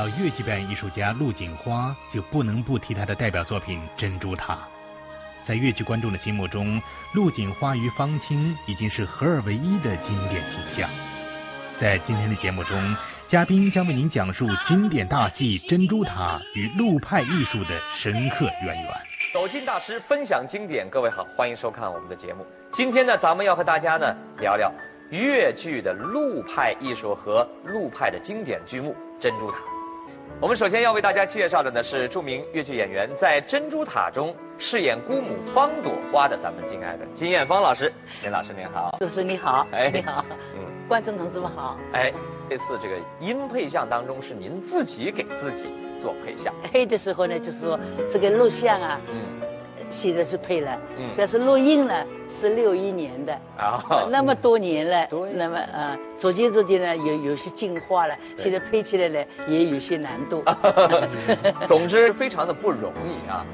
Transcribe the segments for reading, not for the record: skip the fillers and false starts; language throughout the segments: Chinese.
到越剧表演艺术家陆锦花，就不能不提她的代表作品《珍珠塔》。在越剧观众的心目中，陆锦花与方清已经是合二为一的经典形象。在今天的节目中，嘉宾将为您讲述经典大戏《珍珠塔》与陆派艺术的深刻渊源。走进大师，分享经典。各位好，欢迎收看我们的节目。今天呢，咱们要和大家呢聊聊越剧的陆派艺术和陆派的经典剧目《珍珠塔》。我们首先要为大家介绍的呢是著名越剧演员在《珍珠塔》中饰演姑母方朵花的咱们敬爱的金艳芳老师。金老师您好。主持人你好。哎，你好。观众同志们好。哎，这次这个音配像当中是您自己给自己做配像。配的时候呢，就是说这个录像啊，写的是配了，但是录音呢是61年的啊，那么多年了，那么逐渐呢有些进化了，现在配起来呢也有些难度。总之非常的不容易啊。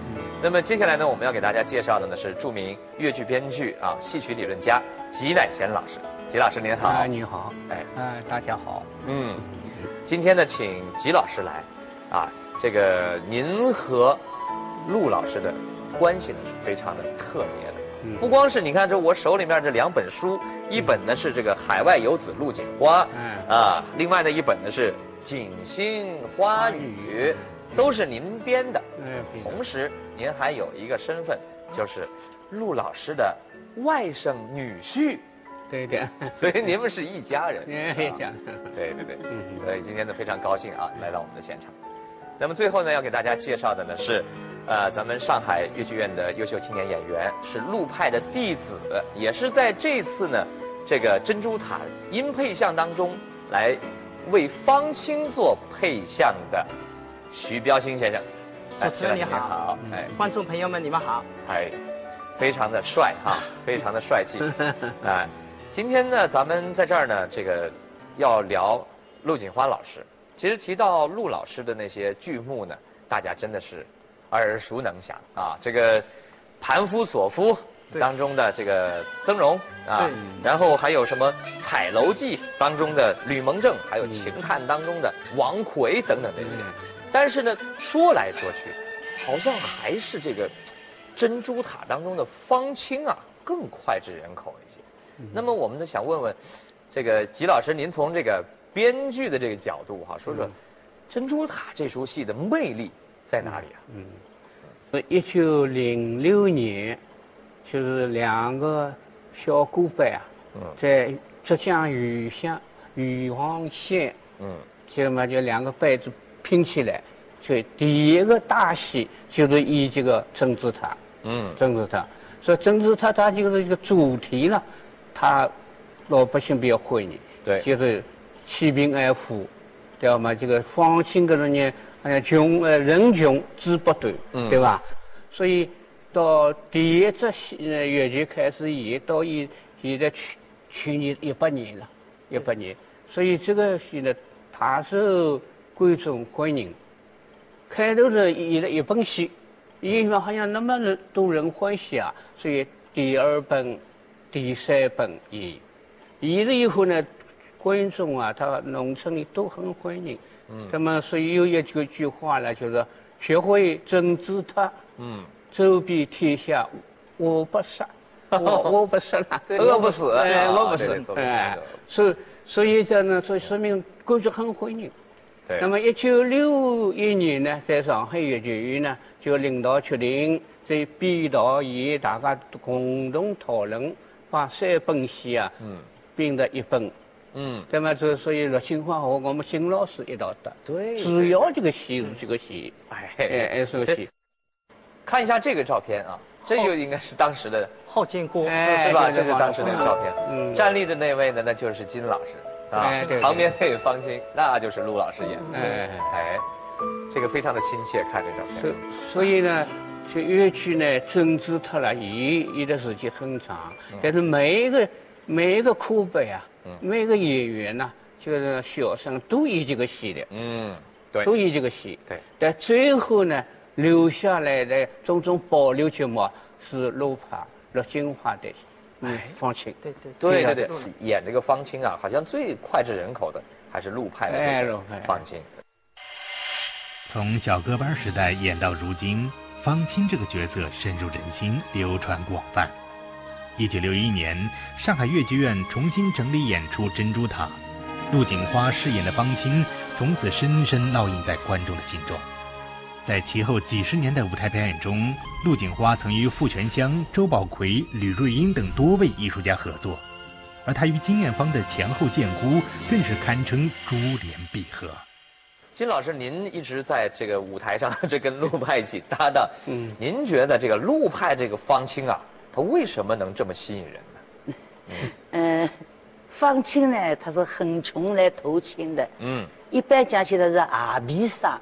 那么接下来呢，我们要给大家介绍的呢是著名越剧编剧啊、戏曲理论家吉乃贤老师。吉老师您好。你好。大家好。今天呢，请吉老师来啊，这个您和陆老师的关系呢是非常的特别的，不光是你看这我手里面这2本书，一本呢是这个《海外游子陆锦花》，另外呢一本呢是《锦心花语》，都是您编的。同时您还有一个身份，就是陆老师的外甥女婿。对的，所以你们是一家人。一家。对。所以今天呢非常高兴啊，来到我们的现场。那么最后呢，要给大家介绍的呢是，咱们上海越剧院的优秀青年演员，是陆派的弟子，也是在这次呢这个珍珠塔音配像当中来为方清做配像的徐标新先生。主持人你好。观众朋友们你们好。非常的帅哈，非常的帅气。今天呢，咱们在这儿呢，这个要聊陆锦花老师。其实提到陆老师的那些剧目呢，大家真的是耳熟能详啊。这个《盘夫索夫》当中的这个曾荣啊，然后还有什么《彩楼记》当中的吕蒙正，还有《情探》当中的王奎等等这些。但是呢，说来说去，好像还是这个《珍珠塔》当中的方清啊更脍炙人口一些。那么我们呢想问问这个吉老师，您从这个编剧的这个角度哈，说说《珍珠塔》这出戏的魅力在哪里啊？1906年，就是2个小姑辈啊，在浙江余乡余黄县，就2个辈子拼起来，所以第一个大戏就是以这个珍珠塔。珍珠塔，所以珍珠塔它就是一个主题呢，它老百姓比较欢迎，对，就是弃兵爱富，对吧嘛？这个方清个人呢，人穷志不短，对吧？所以到第一则越剧开始演到现在去年18年了，18年，所以这个戏呢，它受观众欢迎。开头是演了1本戏。因为好像那么多人欢喜啊，所以第2本、第3本演了以后呢，观众啊，他农村里都很欢迎。那么所以有一句话呢，就是学会珍珠塔，走遍天下我不杀，我不杀了，饿不死，饿不死，所以这呢，所以说明观众很欢迎。那么1961年呢，在上海越剧院呢，就领导决定在编导演大家共同讨论，把3本戏啊，编得1本。那么所以陆锦花和我们金老师一道的，对，主要这个戏是这个戏，这个戏。看一下这个照片啊，这就应该是当时的后金姑，是吧？这是当时那个照片。站立的那位呢，那就是金老师。旁边那个方清，那就是陆老师演的。这个非常的亲切，看这照片。所以呢，就越剧呢，珍珠塔了，演的时间很长，但是每一个苦辈啊，每一个演员呢，就是小生都演这个戏的。对，都演这个戏。对，但最后呢，留下来的种种保留节目是陆派陆锦花的。方清，对，演这个方清啊，好像最脍炙人口的还是陆派的这个方清。从小歌班时代演到如今，方清这个角色深入人心，流传广泛。1961年，上海越剧院重新整理演出《珍珠塔》，陆锦花饰演的方清从此深深烙印在观众的心中。在其后几十年的舞台表演中，陆锦花曾与傅全香、周宝奎、吕瑞英等多位艺术家合作，而她与金艳芳的前后剑姑更是堪称珠联璧合。金老师，您一直在这个舞台上这跟陆派一起搭档，您觉得这个陆派这个方清啊，他为什么能这么吸引人呢？方清呢，他是横穷来偷亲的，一般讲起来是阿皮裳，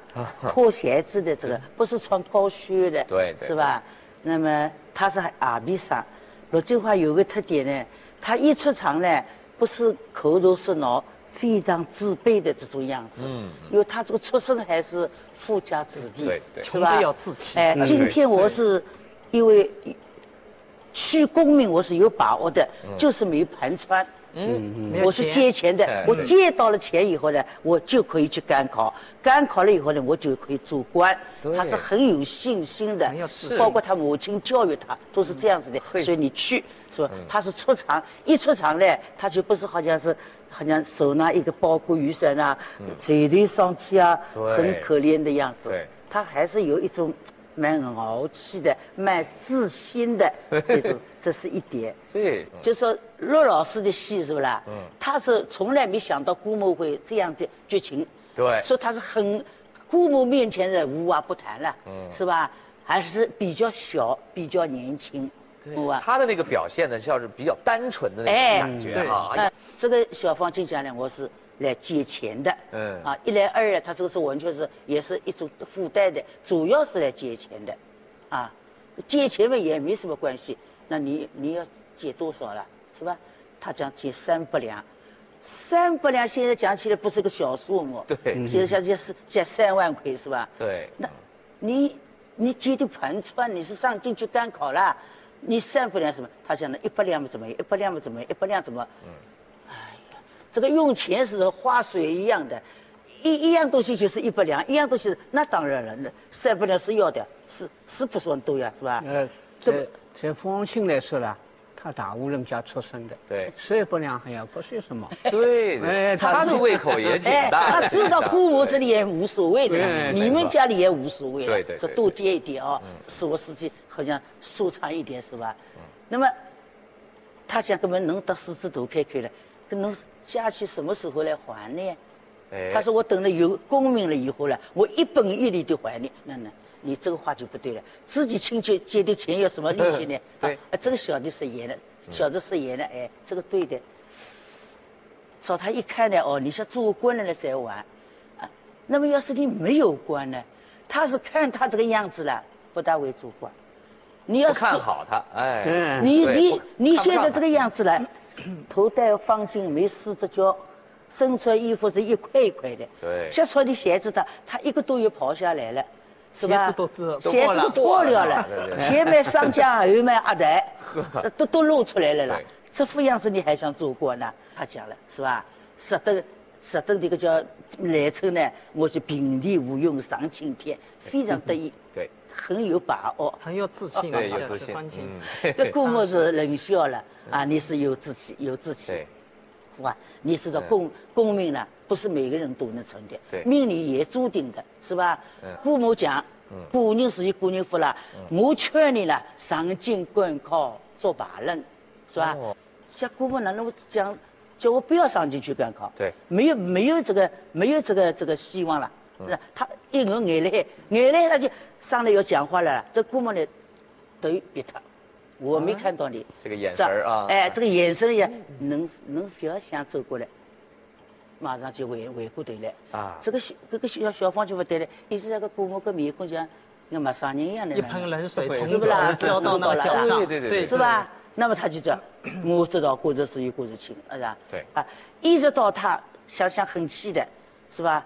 脱鞋子的这个，不是穿高靴的，对，是吧？那么他是阿皮裳。陆锦花有个特点呢，他一出场呢，不是口如是脑。非常自卑的这种样子，因为他这个出身还是富家子弟，穷的要自欺。今天我是因为去功名我是有把握的，就是没盘穿。我是借钱的，我借到了钱以后呢，我就可以去赶考，赶考了以后呢，我就可以做官。他是很有信心的，包括他母亲教育他都是这样子的，所以你去是吧？他是出场，一出场呢，他就不是好像手拿一个包裹雨伞啊，垂头丧气啊，很可怜的样子。他还是有一种蛮傲气的、蛮自信的这种，这是一点。对，就说陆老师的戏是不啦？他是从来没想到姑母会这样的剧情。对，所以他是很姑母面前的无话不谈了，是吧？还是比较小，比较年轻。他的那个表现呢，像是比较单纯的那种感觉啊。这个小方清讲呢，我是来借钱的，一来二来，他这个是完全是也是一种附带的，主要是来借钱的，借钱嘛也没什么关系。那你要借多少了，是吧？他讲借300两，300两现在讲起来不是个小数目，对，现在是借3万块，是吧？对，那你借的盘川，你是上京去赶考了。你300两什么？他讲的100两么怎么样？100两么怎么样？100两怎么？哎呀，这个用钱是花水一样的，一样东西就是100两，一样东西那当然了，那300两是要的，是不算多呀，是吧？在方清来说啦，他大户人家出身的，对，300两好像不算什么。对，他的胃口也挺大。他知道姑母这里也无所谓的，你们家里也无所谓的，对，这多借一点哦，15世纪好像舒畅一点是吧？那么他想根本能得狮子头开了，能假期什么时候来还呢？他说我等了有功名了以后了，我一本一利的还你。那你这个话就不对了，自己亲戚借的钱有什么利息呢？对，这个小的食言了，小的食言了，这个对的。找他一看呢，你像做官了再还，那么要是你没有官呢，他是看他这个样子了，不大会做官。你要是看好他，你现在这个样子了，头戴方巾，没4只脚，身穿衣服是一块一块的，对，像穿的鞋子他1个多月跑下来了。鞋子都脱了，前面上架，后面阿台，都露出来了啦。这副样子你还想做官呢？他讲了是吧？实等这个叫来称呢，我是平地无用上青天，非常得意，对，很有把握，很有自信，对，有自信。这姑母是冷笑了你是有志气，是吧？你知道功名呢，不是每个人都能成的，命里也注定的，是吧？姑母讲，古人是古人福了，我劝你了，上京赶考做罢人，是吧？像姑母哪能讲，叫我不要上京去赶考？对，没有这个希望了。他一眼泪他就上来要讲话了，这姑母呢都逼他。我没看到你这个眼神啊，这个眼神也能不要想走过来，马上就回过头来这个小方就不对了，一直那个姑母个面孔像那么伤人一样的，一盆冷水从是不啦浇到那个脚上，对，是吧？那么他就讲，我知道过日子有过日情，是吧？对一直到他想很气的，是吧？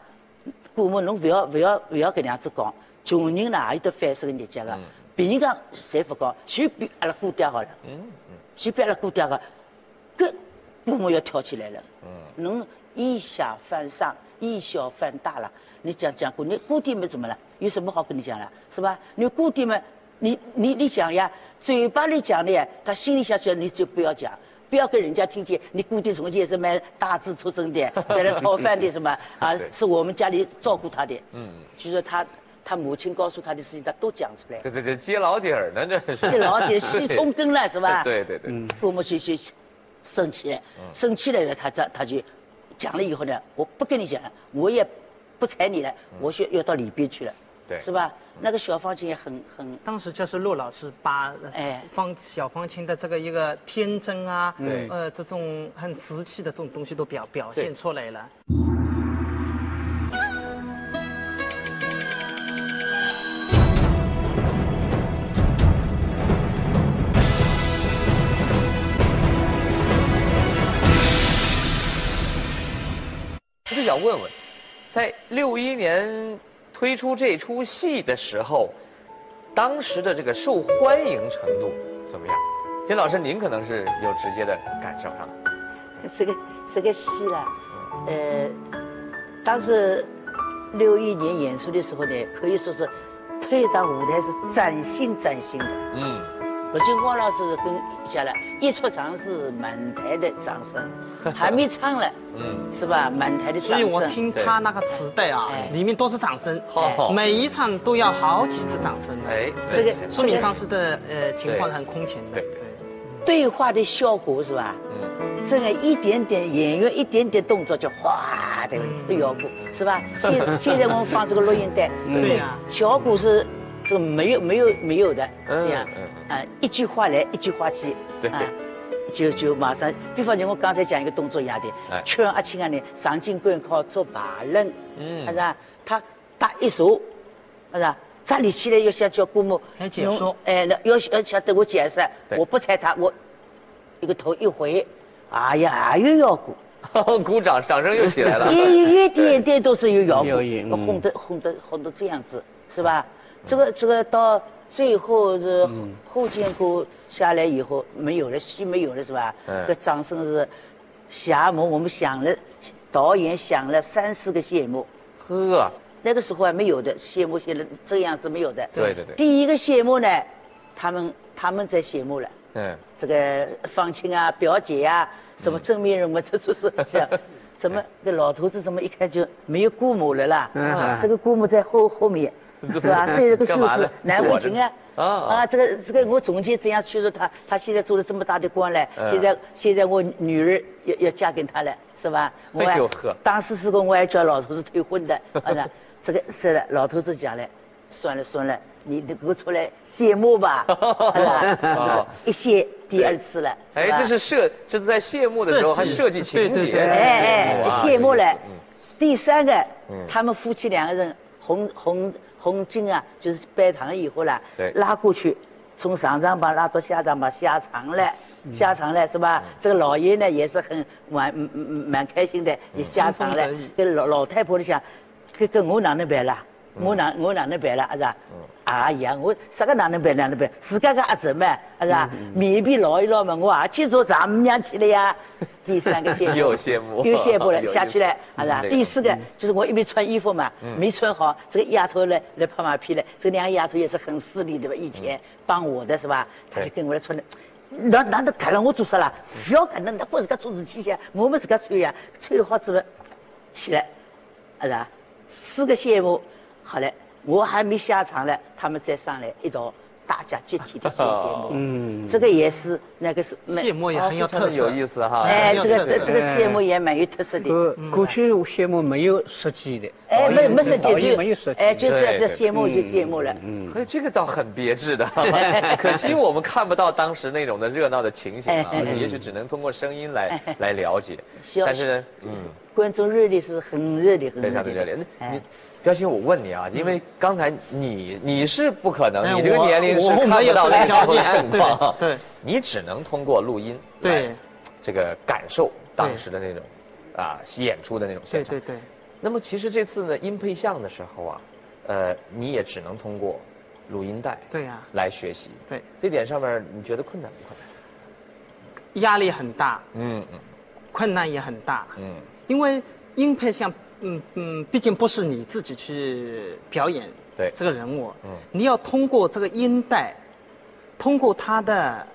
姑母侬不要搿样子讲，穷人哪有得翻身日脚个？别人讲谁不高，就比阿拉姑爹好了，就比阿拉姑爹好，搿姑母要跳起来了，侬以下犯上，以小犯大了，你讲过，你姑爹们怎么了？有什么好跟你讲了，是吧？你姑爹们，你讲呀，嘴巴里讲的呀，他心里想你就不要讲。不要跟人家听见你姑爹从前是卖大字出身的，在那讨饭的什么啊，是我们家里照顾他的。就说他母亲告诉他的事情，他都讲出来。这揭老底儿呢，这是。揭老底儿，细葱根了，是吧？对。父母生气了，生气了，他就讲了以后呢，我不跟你讲了，我也不睬你了，我要到里边去了。对，是吧？那个小方青也很。当时就是陆老师把小方青的这个一个天真啊，这种很瓷器的这种东西都表现出来了。我就想问问，在61年。推出这出戏的时候，当时的这个受欢迎程度怎么样？金老师，您可能是有直接的感受上。这个戏啦，当时61年演出的时候呢，可以说是退场舞台是崭新的。陆金花老师跟下来一出场是满台的掌声，还没唱了，是吧？满台的掌声。所以我听他那个磁带啊，里面都是掌声，每一场都要好几次掌声的。这个说明当时的情况是很空前的。对话的效果是吧？这个一点点演员一点点动作就哗的效果是吧？现在我们放这个录音带，这个效果是这个没有的这样。一句话来一句话去，就马上，比方讲我刚才讲一个动作一样的，劝阿青啊呢上进关靠做把人，是吧？他打一手，是吧？站立起来要想叫姑母解说，要想对我解释，我不睬他，我一个头一回，哎呀又要鼓，鼓掌，掌声又起来了，一点点都是有摇鼓，轰得这样子，是吧？这个到最后是后建国下来以后没有了，戏没有了，是吧？这掌声是谢幕，我们想了，导演想了3、4个谢幕，那个时候还没有的谢幕，现在这样子没有的。对。第一个谢幕呢，他们在谢幕了。这个方青啊，表姐啊，什么正面人物，这就是这样。什么这老头子怎么一看就没有姑母了啦？这个姑母在后面。是吧？这个袖子难为情啊！这个我总结这样去说他现在做了这么大的官了，现在我女儿要嫁给他了，是吧？当时是个我还叫老头子退婚的，这个是的，老头子讲了，算了，你给我出来谢幕吧，一谢第2次了。这是在谢幕的时候还设计情节，谢幕了。第3个，他们夫妻2个人红巾啊，就是拜堂以后啦，拉过去，从上场把拉到下场把下场了是吧？这个老爷呢也是很蛮开心的，也下场了。跟老太婆就想，跟我哪能办啦？我哪能办啦？是吧？哎呀，我啥个哪能办？自家个阿姊嘛，是吧？面皮捞一捞嘛，我也去做丈母娘去了呀。第3个谢幕，又谢幕了，下去了，是吧？第4个就是我一边穿衣服嘛，没穿好，这个丫头来拍马屁了。这2个丫头也是很势利的吧？以前帮我的是吧？他就跟我来穿的，那看了我做啥啦？不要看那我自个做事体些，我们自个穿呀，穿的好之后起来，是吧？4个谢幕，好了，我还没下场了，他们再上来一道。大家集体的谢幕，这个也是那个是谢幕也很有特色，有意思哈。这个谢幕也蛮有特色的。过去谢幕没有设计的，没设计就没有设计，就是这谢幕就谢幕了。这个倒很别致的，可惜我们看不到当时那种的热闹的情形啊，也许只能通过声音来了解。但是呢，观众热烈是很热烈，非常的热烈。你彪星，我问你啊，因为刚才你是不可能，你这个年龄是看不到那时候的盛况，对，你只能通过录音对这个感受当时的那种演出的那种现场。对。那么其实这次呢音配像的时候啊，你也只能通过录音带来学习。对，这点上面你觉得困难不困难？压力很大，困难也很大，因为音配像毕竟不是你自己去表演对这个人物，你要通过这个音带，通过他的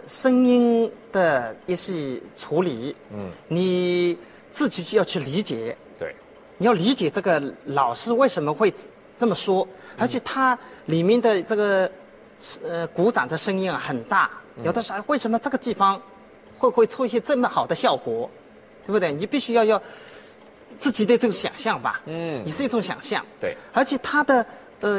声音的一些处理，你自己就要去理解，对，你要理解这个老师为什么会这么说，而且他里面的这个鼓掌的声音啊很大，有的时候为什么这个地方会出现这么好的效果，对不对？你必须要自己的这种想象吧，你是一种想象，对，而且他的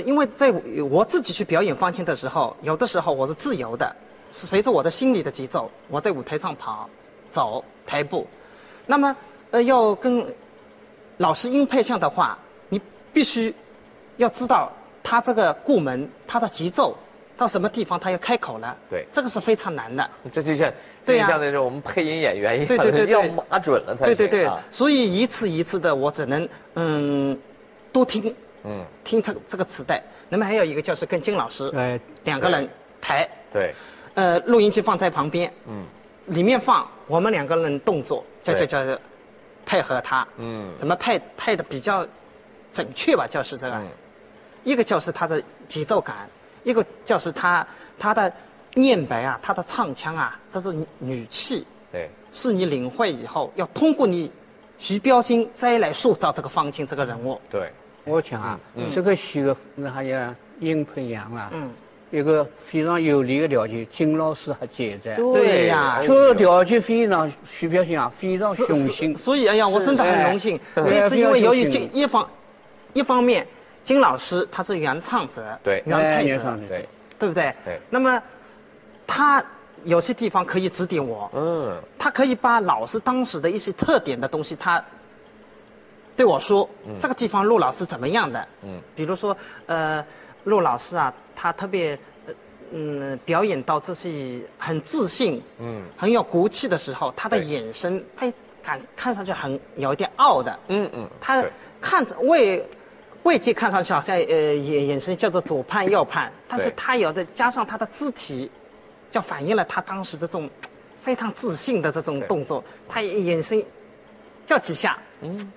因为在我自己去表演方清的时候，有的时候我是自由的，是随着我的心理的节奏，我在舞台上跑、走、台步。那么要跟老师音配上的话，你必须要知道他这个过门，他的节奏到什么地方他要开口了，对，这个是非常难的。这就像那种我们配音演员一样，对，要码准了才行。对，所以一次一次的，我只能多听。听这个磁带，那么还有一个就是跟金老师两个人排，对，录音机放在旁边，里面放我们两个人动作，叫配合他，怎么配的比较准确吧，就是这个，一个就是他的节奏感，一个就是他的念白啊，他的唱腔啊，这是语气，对，是你领会以后要通过你徐标新再来塑造这个方清这个人物，对。我讲啊，这个戏的还有音配样啊，一个非常有利的条件，金老师还健在。对呀，这个条件非常徐标新啊，非常雄心。所以哎呀，我真的很荣幸，是因为由于一方面，金老师他是原唱者，对，原配者，对不对？对。那么他有些地方可以指点我，他可以把老师当时的一些特点的东西，他对我说，这个地方陆老师怎么样的？比如说，陆老师啊，他特别，表演到这些很自信，很有骨气的时候，他的眼神，看上去很有一点傲的，他看着外界看上去好像眼神叫做左盼右盼，但是他有的加上他的肢体，就反映了他当时这种非常自信的这种动作，他眼神叫几下。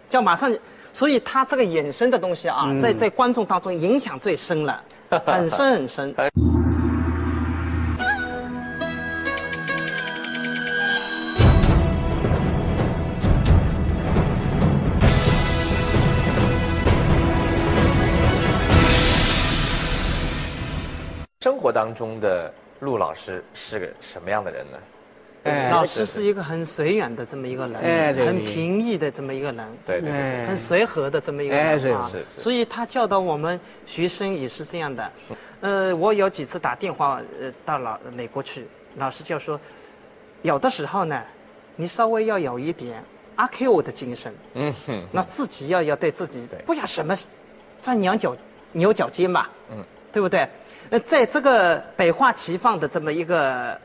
叫马上，所以他这个眼神的东西啊，在观众当中影响最深了，很深很深。生活当中的陆老师是个什么样的人呢？老师是一个很随缘的这么一个人，很平易的这么一个人，对，很随和的这么一个人啊。所以他教导我们学生也是这样的。我有几次打电话到美国去，老师就说，有的时候呢，你稍微要有一点阿 Q 的精神，那自己要对自己不要什么钻牛角尖吧，对不对？在这个百花齐放的这么一个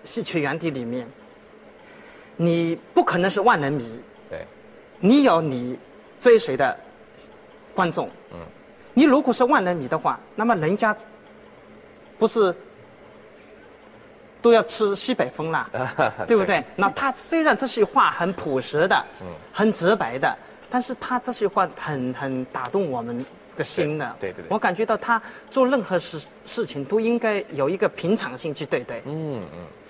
戏曲园地里面，你不可能是万人迷，对，你有你追随的观众，你如果是万人迷的话，那么人家不是都要吃西北风啦，对不对？那他虽然这句话很朴实的，很直白的。但是他这句话很打动我们这个心的，对，我感觉到他做任何事情都应该有一个平常心去对待。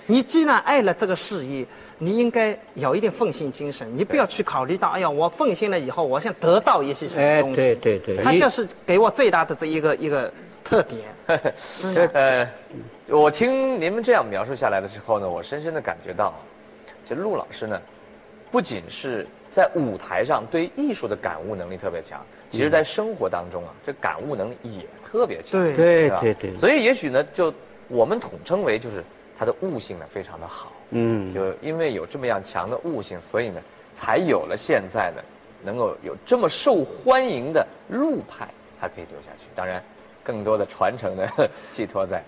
你既然爱了这个事业，你应该有一点奉献精神，你不要去考虑到，哎呀，我奉献了以后，我想得到一些什么东西。对，他就是给我最大的这一个特点。我听您们这样描述下来的时候呢，我深深的感觉到，其实陆老师呢，不仅是在舞台上对艺术的感悟能力特别强，其实在生活当中啊，这感悟能力也特别强。对。所以也许呢，就我们统称为就是他的悟性呢非常的好。就因为有这么样强的悟性，所以呢，才有了现在呢，能够有这么受欢迎的陆派，还可以留下去。当然，更多的传承呢，寄托在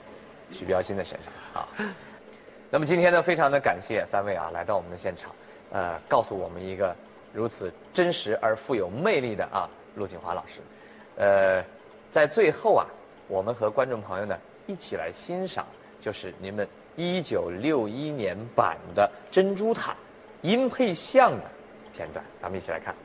徐标新的身上啊。那么今天呢，非常的感谢三位啊，来到我们的现场，告诉我们一个如此真实而富有魅力的啊陆锦华老师。在最后啊，我们和观众朋友呢一起来欣赏，就是您们1961年版的《珍珠塔》音配像的片段，咱们一起来看。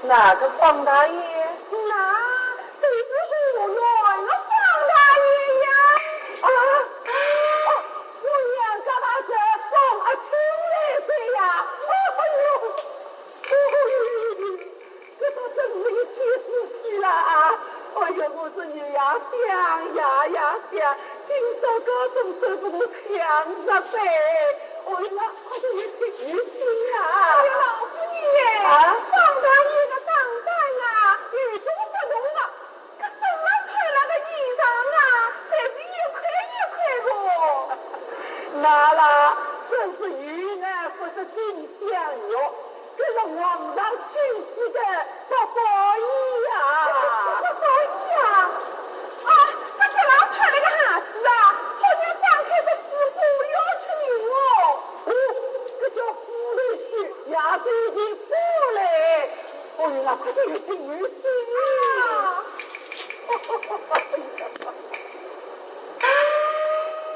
哪个方大爷？那就是胡乱了方大爷呀！啊！我娘家大这放啊出来岁呀！这都是我一天死去了啊！哎呦，我是女呀想呀想，今朝高中走不过强着呗！哎呀，快点去去去呀！老夫人啊，方大爷的账单啊，雨中不动了，这怎么穿那个衣裳啊？得是一块不？那啦，这是云南不是金香药，这是皇上亲赐的这宝衣呀！这宝衣呀！啊，这给老穿了个啥子啊？好像张开的师傅要吃你哦！这叫夫人去呀，对的夫嘞！哦呀，快点去女婿啊！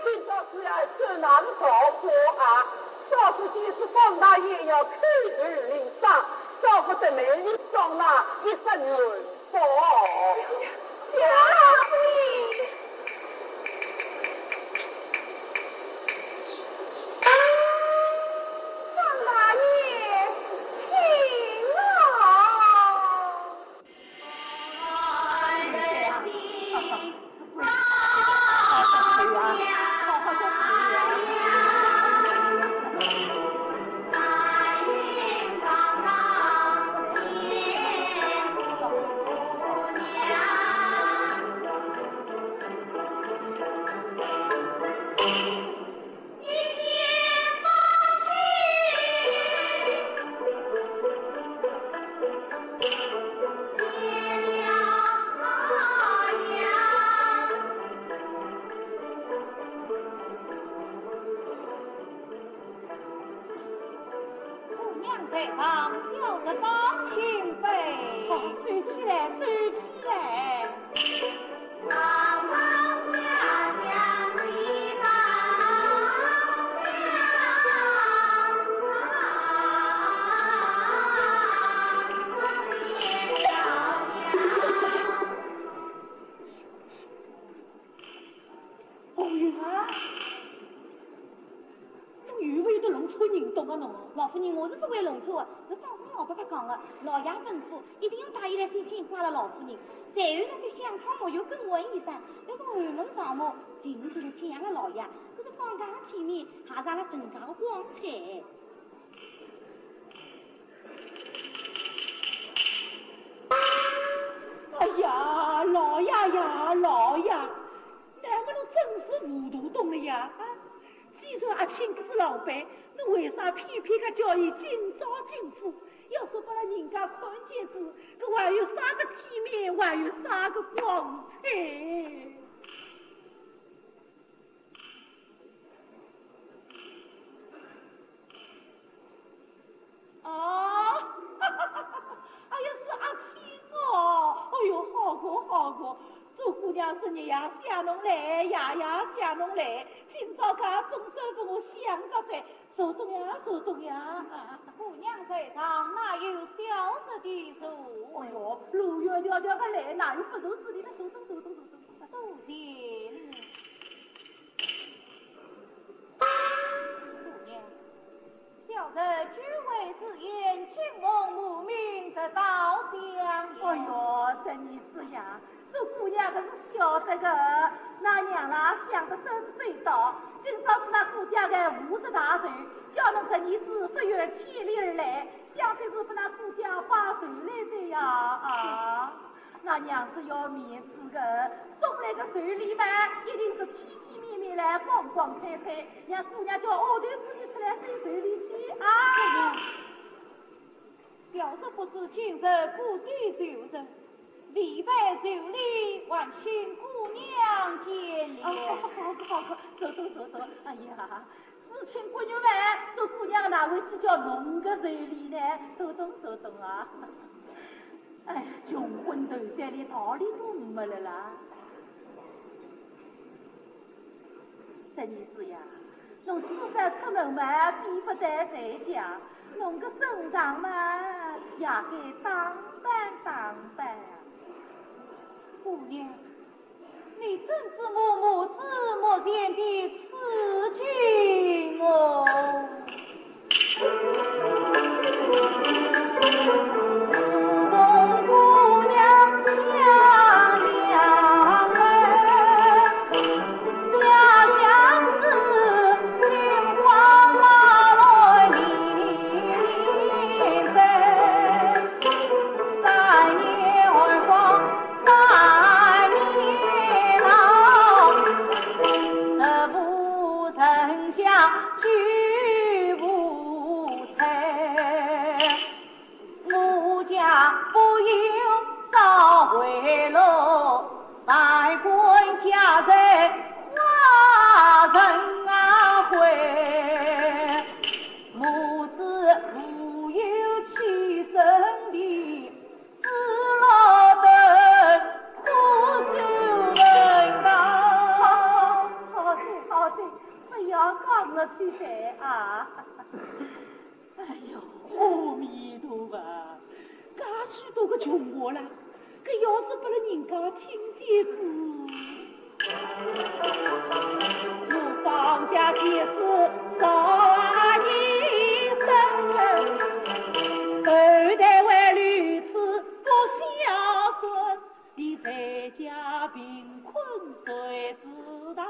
今朝是要这难造货啊！少妇既是方大爷要口耳领赏，少妇的美人装那一身云宝。小妹。方大爷，在上吊着当清妃，追起来，追起来！上头下将你当老夫人，我是不会弄错的，这当时我不他讲了，老爷吩咐一定要带伊来先请花了老夫人。随后那个香草木有更闻一声，要从后门上门，进去了请了老爷。可是放假的体面，还上了更加的光彩。哎呀，老爷呀，老爷，难不能真是糊涂懂了呀？啊，既然阿青是老板。你为啥偏偏个叫伊今朝进府？要是把人家看见子，搿还有啥个体面，还有啥个光彩？啊！哎呀，是阿青哦！哎呦，好过好过。周姑娘是日呀想侬来，夜夜想侬来，今朝家总算给我想着在。手中呀，手中呀！姑娘在上，哪有小子的手？哎呦，路远迢迢个来，哪有不走之理的？手中。都行。姑娘，小子只为自言，君梦无名得到相哎呦，这你是呀！这姑娘可是晓得个，那娘啦想得真是对道。今朝是那姑家的50大寿，叫侬这女子不远千里而来，想必是把那姑家把寿来的呀啊！那娘是要面子的，送来个寿礼嘛，一定是体体面面来，光光彩彩，让姑娘叫后头自己出来收寿礼去啊！小子不知今日故地受人。礼拜受礼，还请姑娘见谅。好，走。哎呀，只请姑娘们，做姑娘哪会计较侬个寿礼呢？走动啊！哎呀，穷昏头在连道理都没了啦！这女子呀，侬自在出门嘛，比不得在家，侬个身上嘛，也该打扮。姑娘，你真是我子莫见的此君哦。姑娘相两家乡是云花马来林3年而光3年老，不曾将举无才，母家不由早回落，百官家在花人回，母子无有起身的，只落得苦受文高。好的，不要讲了起来啊！哎呦，阿弥陀佛，介许多个穷话啦，可要是不让人家听见子，我放假些事少一生，后代为如此不孝顺，你在家贫困谁知道？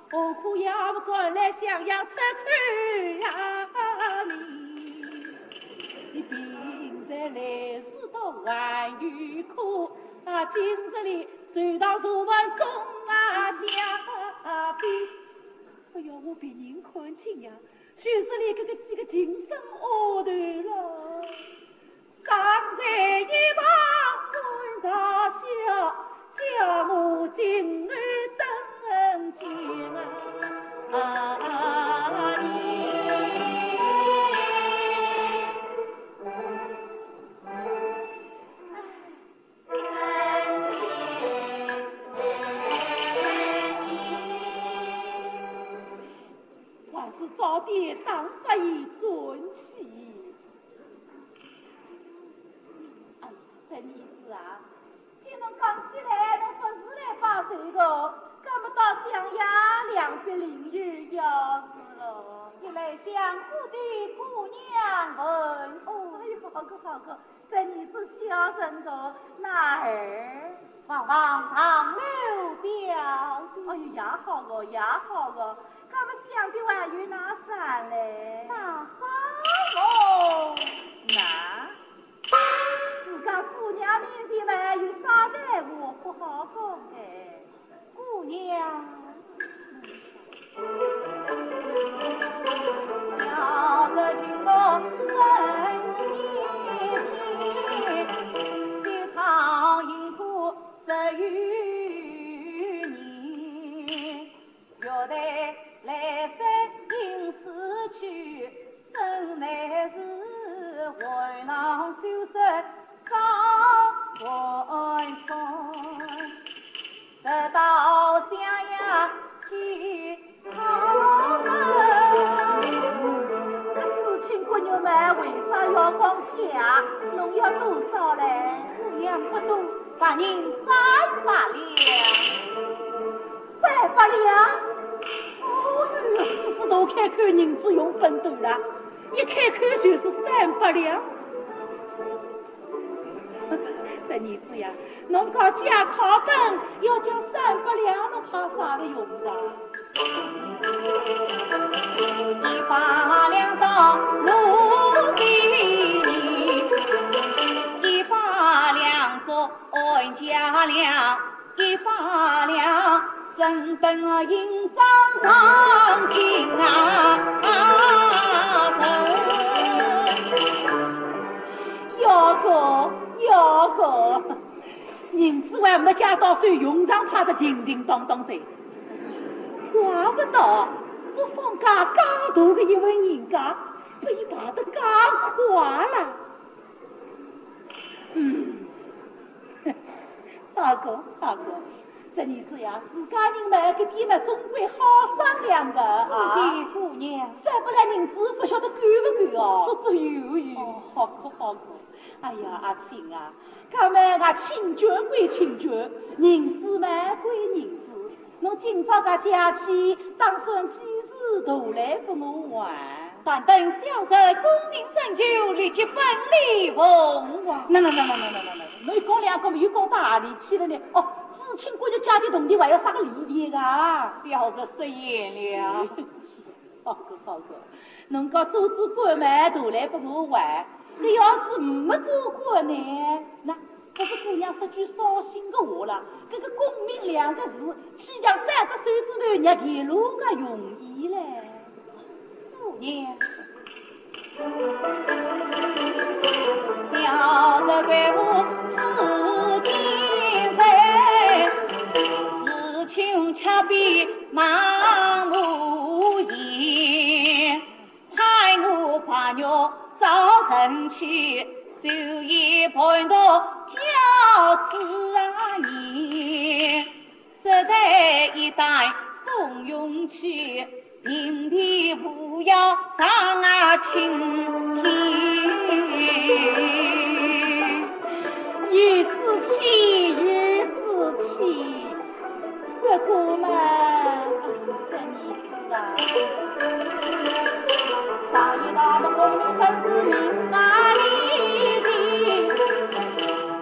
何苦也不管来襄阳出呀你病在来世到还有苦啊，今日里走到入门公家宾。哎呦，我被人看清呀，就是你这个几个精神恶头了。刚才一旁问大笑，叫我进来等见啊！相府的姑娘问。哦，哎呦，好个，这你是小人的哪儿？望上楼表。哎呦，也好个，他们想的还有哪山嘞？大山喽。那自家姑娘面前还有啥的我不好讲哎。姑娘，要得今个人一天，别唱银铺10余年，要得来生因死去，真乃是为郎修身高文春，得到襄阳去讨门。知青姑娘们为啥要讲价？侬要多少嘞？姑娘不多，把您300两。300两？哦哟，只知道开口银子用分多了，一开口就是300两。这儿子呀，侬讲价考本要将300两，侬怕啥个用的？100两到路给你，100两做安家粮，100两真等我银章上进啊！要个，银子还没加到手，用场怕得叮叮当当在。怪不得这放假大的一位人家被打得干垮了。大哥，这儿子呀，自家人们跟你们总归好商量的啊。姑娘，300两银子不晓得够不够哦？足有。哦，好个。哎呀，阿青啊，他们请决归请决，银子嘛归银子。侬今朝个假期打算几时头来跟我玩？但等小人功名成就，立即分离凤凰。那，侬一讲两个，又讲到哪里去了呢？哦，知青姑娘家的同地还要啥个离别啊？小人失言了。好个，侬讲做主官嘛，头来跟我玩。你要是没做过呢，那可是姑娘说句伤心的话了。这个功名2个字，岂像3个手指头捏铁路个容易嘞？姑娘，要得怪我自己人，事情恰比盲目言，害我把肉早晨起，就一盘到饺子啊年，这代一代共用去，平地不要上啊青天。日子起，哥哥们，这你子啊。大一大的功名真是命啊里的，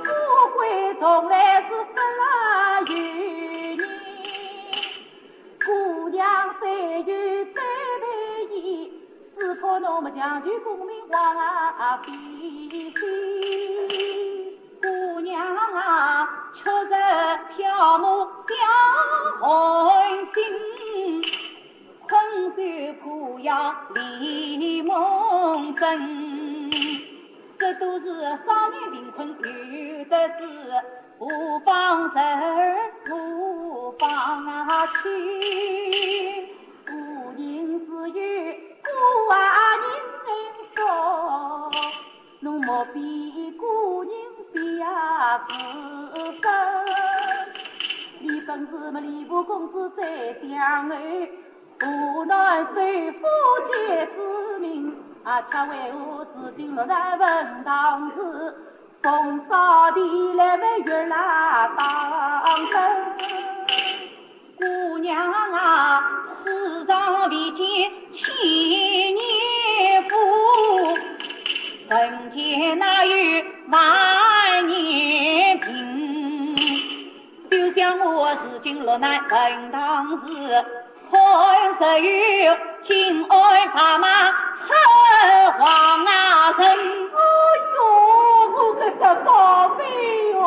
富贵从来是分了与你，姑娘虽有再为意，只可侬没讲究功名往啊比心。姑娘啊，确实飘我小红心，困守苦要离梦真，这都是少年贫困有的是，无帮人无帮去，古人自有古人说，侬莫比古人比自身，你本事么离不公子再相爱，无奈随夫皆之命，且为我如今落在文堂子，风骚地来为月来当真。姑娘啊，世上历经千年。落乃本当时，看十月金鞍白马恨皇阿神。哎呦，我这个宝贝哟！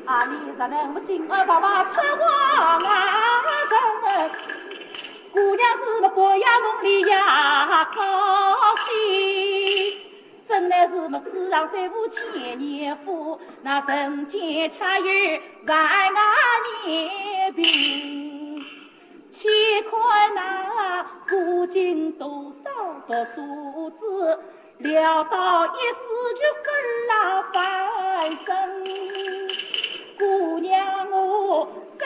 啊，你怎能不金鞍白马恨皇阿神？姑娘是那伯牙梦里呀高兴，真乃是么世上最无千年夫，那人间恰有万年病。且看那古今多少个数字，聊到一时就分了半生。姑娘我虽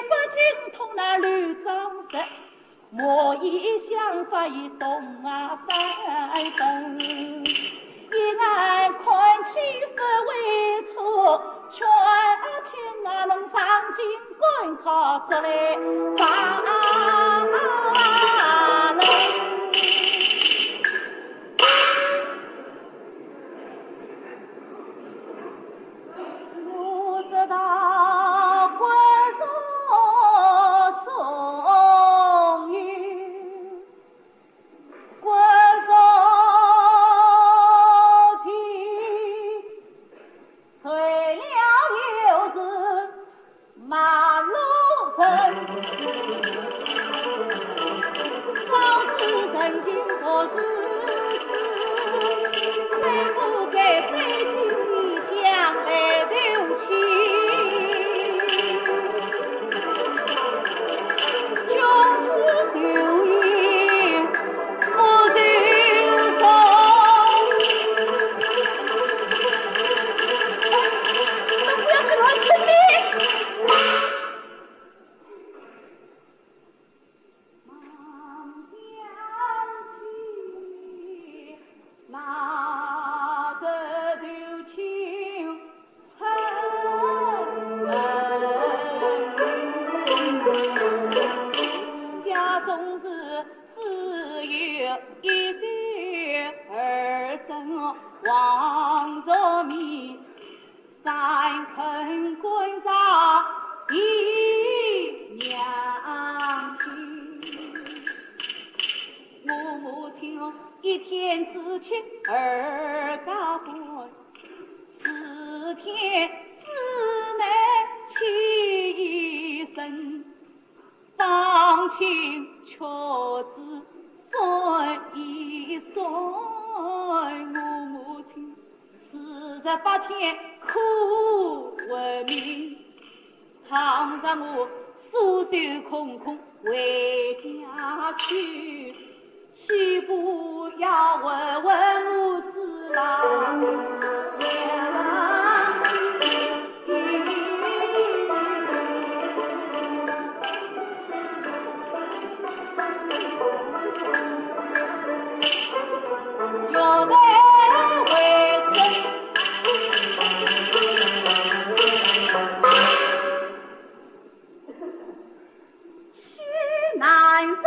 不精通那吕装饰，莫以想法已动啊翻身，一眼看起不为错，全请那龙上金冠靠着来发冷。我知道关中终于关中去，随了又是马路人，方知曾经何日非不该飞进乡来留情，君子留影不留踪。不要去乱村里。那个旧情家中是只有一对儿孙望着面，三坑关上一娘亲。我母亲一天之前二家婚，四天之内起一身，丧亲却子孙一孙。我母亲48天苦为民，倘让我束手空空回家去，岂不要问问母子郎娘有的为生西南山，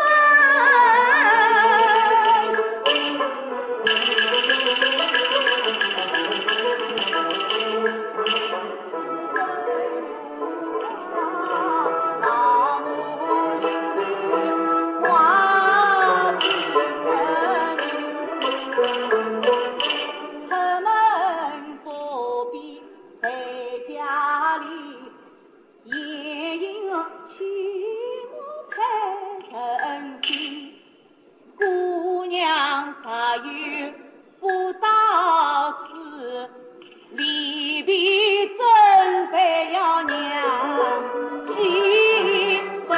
姑娘啥有不到此，离别真非要娘亲分。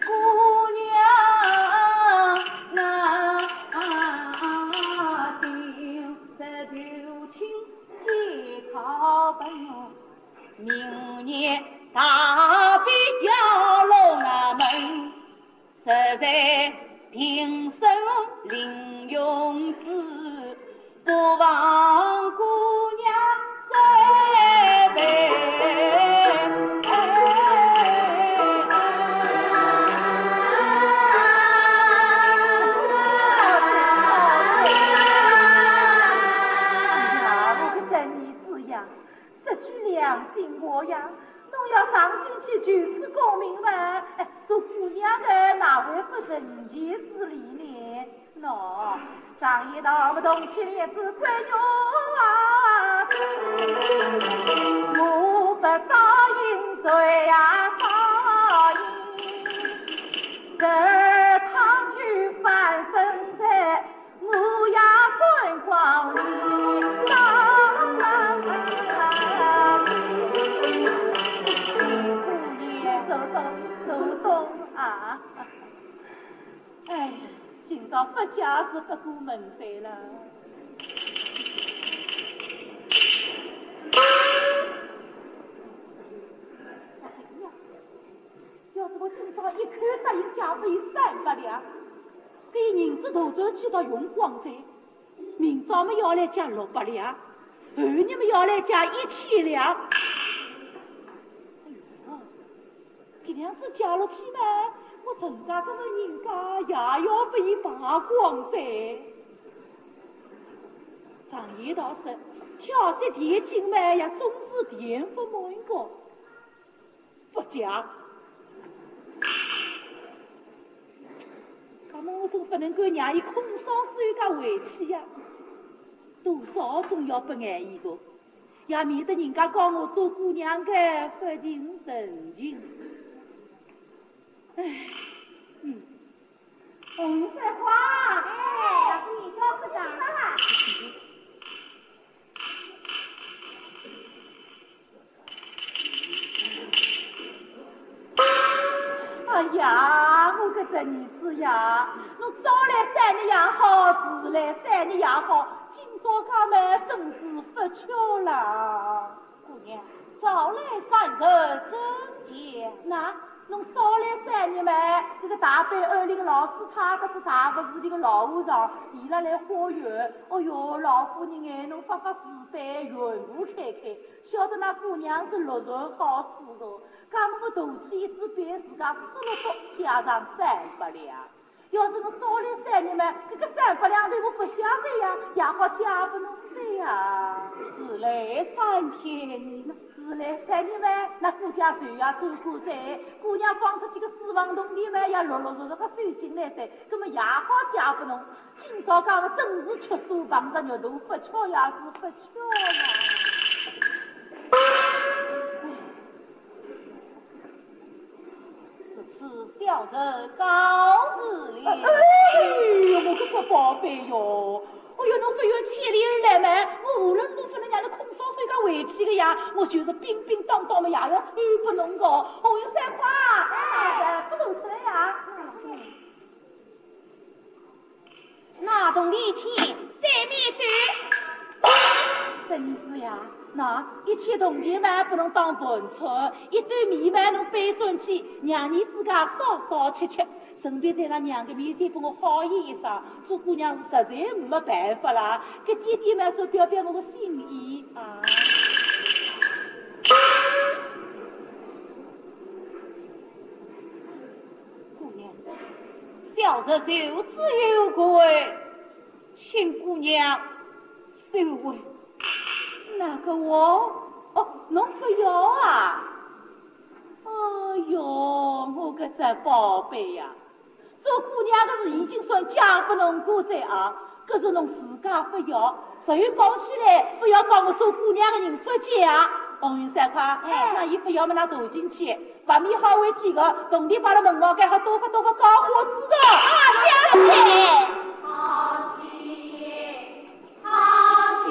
姑娘哟，明年大比要龙啊门，实在平生临用子，不忘姑娘在背。良心话呀，侬要上进去就此功名嘛！做姑娘的哪会不人前之理呢？喏，上一道不动起来子闺女啊，我不答应谁呀答应，这趟雨翻身在我呀春光里。哎，今朝不家是不过门扉了。哎呀，要是我今朝一口答应家费300两，给银子头转去到用光噻，明朝么要来加600两，后日么要来加1000两。这样子加了去呢，我陈家这个人家也要被扒光噻。常言道是，巧舌甜金嘛呀，总是甜不满个，不假。那么我总不能够让伊空手手家回去呀，多少总要不安逸个，也免得人家讲我做姑娘的不近人情。红色花，你说不长了。哎呀，我个这儿子呀，侬早来3日也好，迟来3日也好，今朝家们真是不巧了。姑娘，早来3日真结那。侬早来3日嘛，这个大班二领老师他可是大不是这个老和尚，伊拉来花园，哦哟，老夫人哎，侬发发慈悲，云雾开开，晓得那姑娘是6人好事的，噶么个大气一支笔自家撕了刀写上300两。要是侬早来3日嘛，这个300两对我不晓得呀，也好嫁不侬噻呀。迟来3天，迟来3日嘛，那顾家船呀走过噻，姑娘放出去个四方洞里嘛，也陆陆续续个收进来噻，那么也好嫁不侬。今朝讲的真是吃素碰着肉头，不巧呀是不巧嘛。此小人告辞了。哎呦，我个这宝贝哟！哎呦，侬非要千里而来嘛？我无论如何能让侬空手手家回去的呀，我就是叮叮当当的也要穿不侬个。红云山花，不动出来呀！那动力气3面走。这儿子呀，那一切动力嘛不能当本出，一堆米嘛能背转去，让你自家少少吃吃，顺便在那娘的面前给我好意一声，做姑娘是实在没办法啦，给弟弟嘛说表表我的心意啊。姑娘，小人就此有愧，请姑娘收回。那个我侬不要啊？哎哟，我个这宝贝呀，做姑娘的是已经算嫁不侬过在啊，可是侬自家不要，至于讲起来，不要讲我做姑娘的人不嫁。红云山花，那伊不要么那投进去，外面好为几个，总得把那门外盖好多发搞活子的。相信。好气，好气。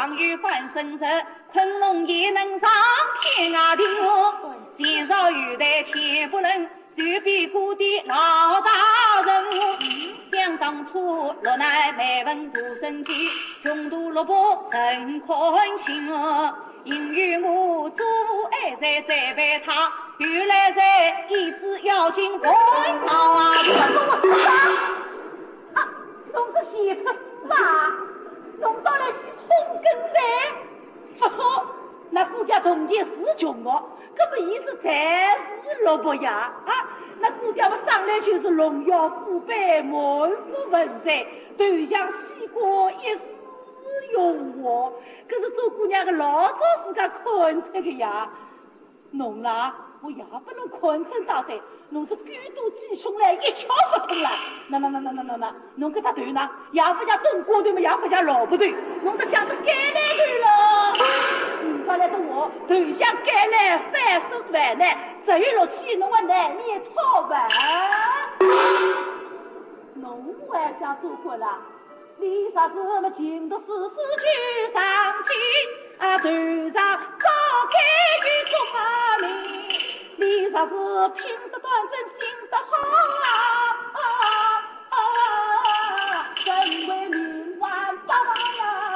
上有翻身人，昆仑也能上天涯的我。先朝有代千不能，就比过的老大人。想当初落乃每闻古神迹，穷途落魄人困情。因与我祖爱在陪他，原来在一只妖精混上啊！侬是邪出啥？侬到来是红根山？不错，那顾家从前是穷的，可不也是才是萝卜呀？那顾家我上来就是荣耀富贵，满腹文采，头像西瓜一丝用我。可是做姑娘的老早自家困出的呀，侬啦，我也不能困成大在，侬是孤独鸡胸来一窍不通了。那，侬跟他对呢，也不像中国队嘛，也不像老部队，侬得想着改来队了。刚来的我头像改来翻身完难，10月6气侬还难免讨完。侬还想做过啦？为啥子么尽都是失去上进头上早该有做发明？为啥子品德端正心得好身为民万不忘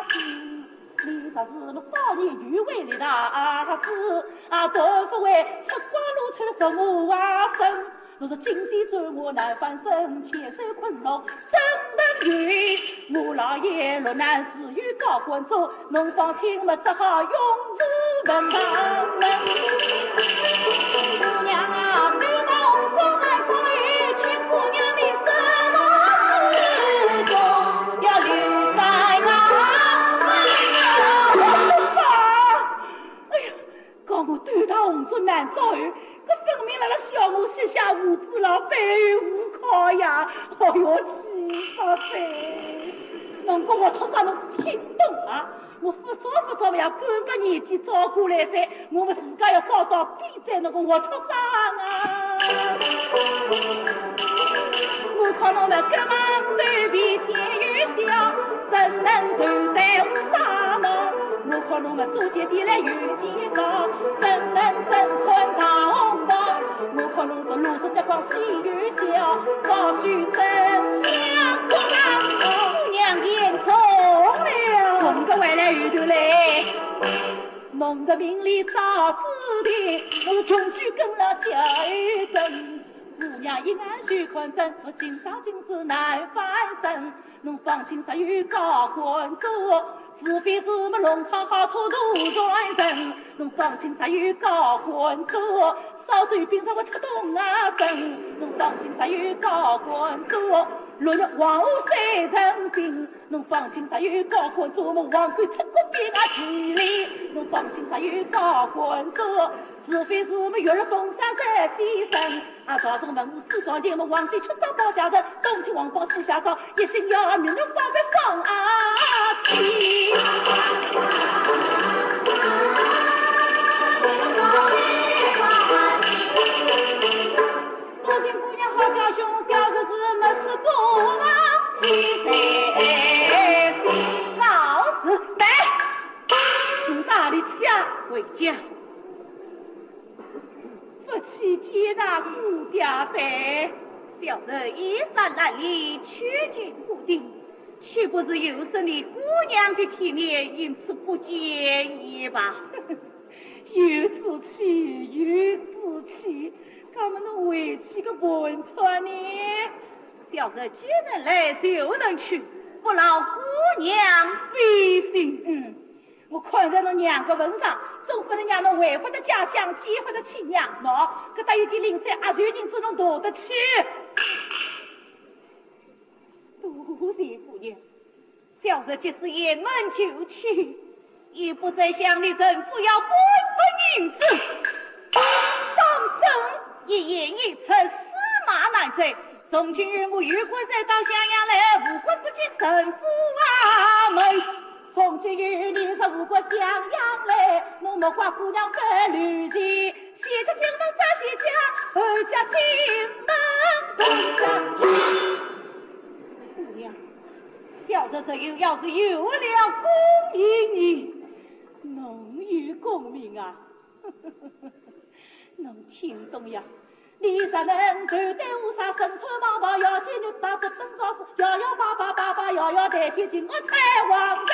心？为啥子么少年愚昧的大子都不为吃瓜路穿什么生？若是井底转我难翻身，千山困龙怎能圆？我老爷若难死于高官中，侬放心么只好永驻文堂门。姑娘啊，对到我来所以，请姑娘你什么事中要留在讲我对他红烛难遭遇，这分明了小我膝下无子了，背无靠呀！哎呦，气死噻！侬跟我出啥侬听懂啊？我不早呀，半把年纪照过来噻，我们自家要早早比在那个我出上啊！我靠侬们干嘛对比见越小，怎能头在无啥呢？我看侬们做姐弟来有几高，怎能生存大红包？我看侬是路子这光心越小，或许真相不难姑娘眼中了，从个外来遇头来，侬的命里早知的，我穷举跟了家一根。姑娘一安许困真，我今朝今世难翻身。侬放心啥有高官做，除非是么龙汤好处路转身。侬放心啥有高官做，烧水冰上我吃东身。侬放心啥有高官做，落入黄河三层冰。侬放心啥有高官做，么王冠出国兵麒麟。侬放心啥有高官做，除非是么月入东山山西神。朝中文武四朝前么皇帝出手保家人，东京王宝西夏朝，一心要民人发为放弃。昨天姑娘好叫兄，小日子没吃不忘记在心。老实来，从哪里去啊？回家。不去接纳顾家呗，小人衣衫褴褛，曲尽固定，岂不是有失你姑娘的体面，因此不介意吧？有志气，有志气，干嘛能委屈个文川呢？小人既能来就能去，不劳姑娘费心。我看在侬娘个份上，总不能让侬违回的家乡，结回的亲娘喏，搿搭有点零散，也就人做侬躲得去。多谢姑娘，小人即使言门就去，也不再向你政府要半分银子。当真一言一策，驷马难追。从今我如果再到襄阳来，无国不见政府门。从今日你是无国襄阳来，侬莫怪姑娘犯乱情，写着进门再写家，二家进门同家去。姑娘，小的这又要是有了功于你，侬有功名啊！侬听懂呀？李三人头戴乌纱，身穿毛袍，腰系牛带，不登高是摇摇摆摆，摆摆摇摇抬天金，我猜王人。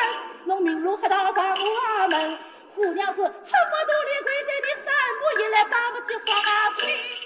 侬明路黑道上衙门，姑娘是恨不得你跪在你三步一来，打不起放啊去。